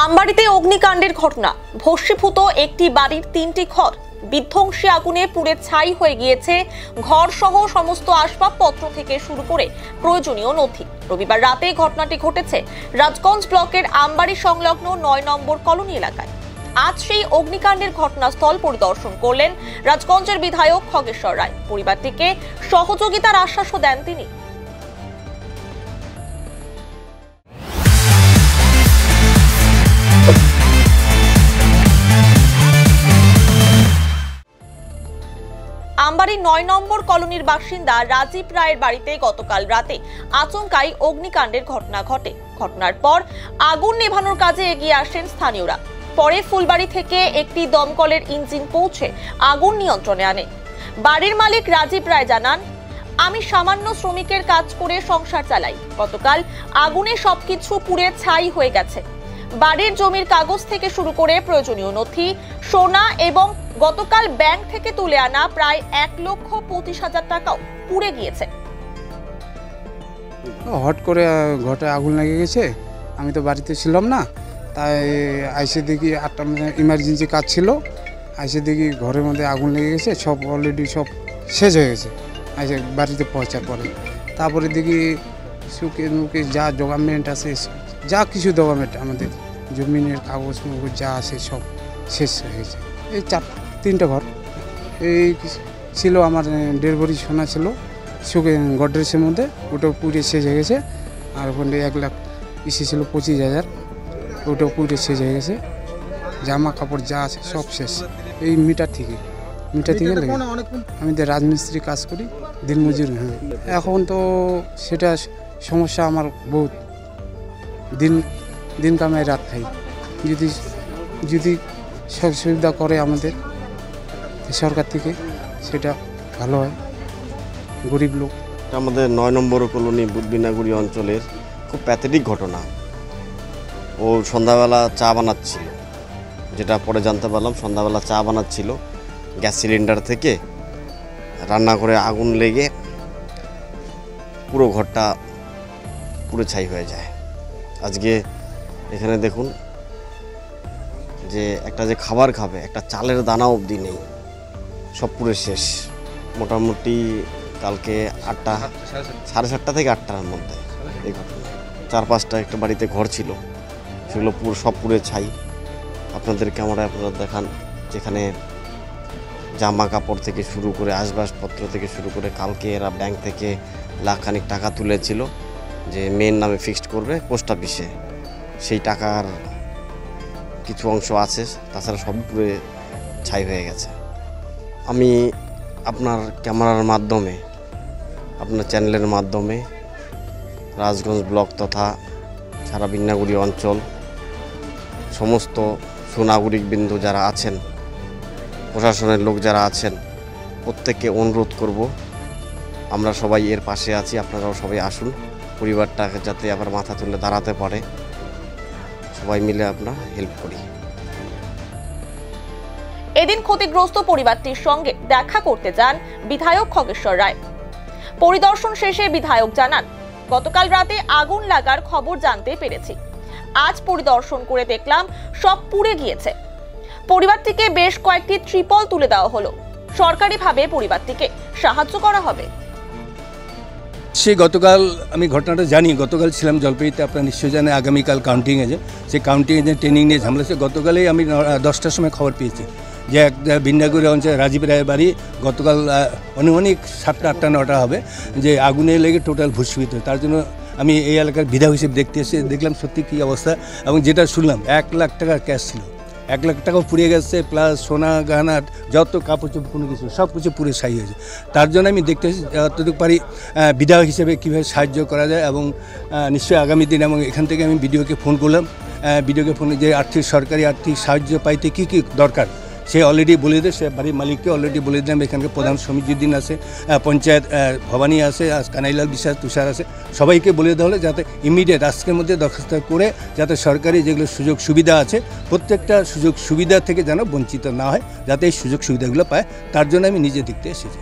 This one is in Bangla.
আমবাড়িতে অগ্নিকাণ্ডের ঘটনা। ভস্মীভূত একটি বাড়ির ৩টি ঘর, বিধ্বংসী আগুনে পুড়ে ছাই হয়ে গিয়েছে ঘর সহ সমস্ত আসবাবপত্র থেকে শুরু করে প্রয়োজনীয় নথি। রবিবার রাতে ঘটনাটি ঘটেছে রাজগঞ্জ ব্লকের আমবাড়ি সংলগ্ন ৯ নম্বর কলোনি এলাকায়। আজ সেই অগ্নিকাণ্ডের ঘটনাস্থল পরিদর্শন করলেন রাজগঞ্জের বিধায়ক খগেশ্বর রায়। পরিবারটিকে সহযোগিতার আশ্বাসও দেন তিনি। আমবাড়ি ৯ নম্বর কলোনির বাসিন্দা রাজীব রায়ের বাড়িতে গতকাল রাতে আচমকাই অগ্নিকাণ্ডের ঘটনা ঘটে। ঘটনার পর আগুন নেভানোর কাজে এগিয়ে আসেন স্থানীয়রা। পরে ফুলবাড়ি থেকে একটি দমকলের ইঞ্জিন পৌঁছে আগুন নিয়ন্ত্রণে আনে। বাড়ির মালিক রাজীব রায় জানান, আমি সামান্য শ্রমিকের কাজ করে সংসার চালাই। গতকাল আগুনে সবকিছু পুড়ে ছাই হয়ে গেছে। বাড়ির জমির কাগজ থেকে শুরু করে প্রয়োজনীয় নথি, সোনা এবং গতকাল ব্যাংক থেকে তুলে আনা প্রায় ১,২৫,০০০ টাকাও পুড়ে গিয়েছে। হট করে ঘটে আগুন লেগে গেছে। আমি তো বাড়িতে ছিলাম না, তাই আইসে দেখি ৮টা ইমার্জেন্সি কাজ ছিল। আইসে দেখি ঘরের মধ্যে আগুন লেগে গেছে, সব অলরেডি সব শেষ হয়ে গেছে। আইসে বাড়িতে পৌঁছার পরে তারপরে দেখি সুকে মুখে যা ডকুমেন্ট আছে, যা কিছু ডকুমেন্ট আমাদের জমিনের কাগজ যা আছে সব শেষ হয়ে গেছে। এই ৩টা ঘর এই ছিল, আমার ১.৫ ভরি সোনা ছিল সুকে গডরেজের মধ্যে, ওটাও পুড়ে শেষ হয়ে গেছে। আর ওখানে ১ লাখ ইসে ছিল ২৫,০০০, ওটাও পুড়ে শেষ হয়ে গেছে। জামা কাপড় যা আছে সব শেষ। এই মিটার থেকে লেগে আমি তো রাজমিস্ত্রি কাজ করি, দিনমজুর। হ্যাঁ, এখন তো সেটা সমস্যা আমার বহুত। দিন কামাই রাত খাই। যদি সব সুবিধা করে আমাদের সরকার থেকে, সেটা ভালো হয়। গরিব লোক। আমাদের ৯ নম্বর কলোনি বুধবিনাগুড়ি অঞ্চলের খুব প্যাথেটিক ঘটনা। ও সন্ধ্যাবেলা চা বানাচ্ছিল, যেটা পরে জানতে পারলাম সন্ধ্যাবেলা চা বানাচ্ছিল, গ্যাস সিলিন্ডার থেকে রান্না করে আগুন লেগে পুরো ঘরটা পুরো ছাই হয়ে যায়। আজকে এখানে দেখুন যে একটা যে খাবার খাবে, একটা চালের দানা অবধি নেই, সব পুরো শেষ। মোটামুটি কালকে ৮টা, ৭:৩০ থেকে ৮টার মধ্যে এই ঘটনা। ৪-৫টা একটা বাড়িতে ঘর ছিল, সেগুলো সব পুরো ছাই। আপনাদের ক্যামেরায় আপনারা দেখান, যেখানে জামা কাপড় থেকে শুরু করে আসবাবপত্র থেকে শুরু করে কালকে এরা ব্যাংক থেকে লাখখানিক টাকা তুলেছিল যে মেয়ের নামে ফিক্সড করবে পোস্ট অফিসে। সেই টাকার কিছু অংশ আছে, তাছাড়া সব পুরো ছাই হয়ে গেছে। আমি আপনার ক্যামেরার মাধ্যমে, আপনার চ্যানেলের মাধ্যমে রাজগঞ্জ ব্লক তথা সারা বিন্যাগুড়ি অঞ্চল সমস্ত সুনাগরিক বিন্দু যারা আছেন, প্রশাসনের লোক যারা আছেন, প্রত্যেককে অনুরোধ করব, আমরা সবাই এর পাশে আছি। আপনারাও সবাই আসুন, পরিবারটাকে যাতে আবার মাথা তুলে দাঁড়াতে পারে, সবাই মিলে আমরা হেল্প করি। এদিন ক্ষতিগ্রস্ত পরিবারটির সঙ্গে দেখা করতে যান বিধায়ক খগেশ্বর রায়। পরিদর্শন শেষে বিধায়ক জানান, গতকাল রাতে আগুন লাগার খবর জানতে পেরেছি। আজ পরিদর্শন করে দেখলাম সব পুড়ে গিয়েছে। পরিবারটিকে বেশ কয়েকটি ত্রিপল তুলে দেওয়া হলো। সরকারিভাবে পরিবারটিকে সাহায্য করা হবে। সে গতকাল আমি ঘটনাটা জানি, গতকাল ছিলাম জলপাইগুড়িতে, আপনারা নিশ্চয়ই জানেন আগামীকাল কাউন্টিং আছে। সেই কাউন্টিং এজেন্ট ট্রেনিং নিয়ে ঝামেলা আছে। গতকালেই আমি 10টার সময় খবর পেয়েছি যে একটা বিন্যাগুড়ি অঞ্চলে রাজীব রায়ের বাড়ি গতকাল অনুমানিক 7টা, 8টা, 9টা হবে, যে আগুনে লেগে টোটাল ভস্মীভূত। তার জন্য আমি এই এলাকার বিধায়ক হিসেবে দেখতে এসে দেখলাম সত্যি কী অবস্থা। এবং যেটা শুনলাম 1 লাখ টাকার ক্যাশ ছিল, 1 লাখ টাকাও পুড়িয়ে গেছে, প্লাস সোনা গহনা যত কাপড় চোপড় কোনো কিছু সব কিছু পুরো ছাই হয়েছে। তার জন্য আমি দেখতে এসেছি যতটুকু পারি বিধায়ক হিসেবে কীভাবে সাহায্য করা যায়। এবং নিশ্চয়ই আগামী দিন, এবং এখান থেকে আমি বিডিওকে ফোন করলাম, বিডিওকে ফোন যে সরকারি আর্থিক সাহায্য পাইতে কী কী দরকার সে অলরেডি বলে দেয়। সে বাড়ির মালিককে অলরেডি বলে দিলাম। এখানকার প্রধান সমিতিউদ্দিন আছে, পঞ্চায়েত ভবানী আছে, কানাইলাল বিশ্বাস, তুষার আছে, সবাইকে বলে দেওয়া হলে যাতে ইমিডিয়েট আজকের মধ্যে দরখাস্ত করে যাতে সরকারি যেগুলো সুযোগ সুবিধা আছে প্রত্যেকটা সুযোগ সুবিধা থেকে যেন বঞ্চিত না হয়, যাতে এই সুযোগ সুবিধাগুলো পায়, তার জন্য আমি নিজে দেখতে এসেছি।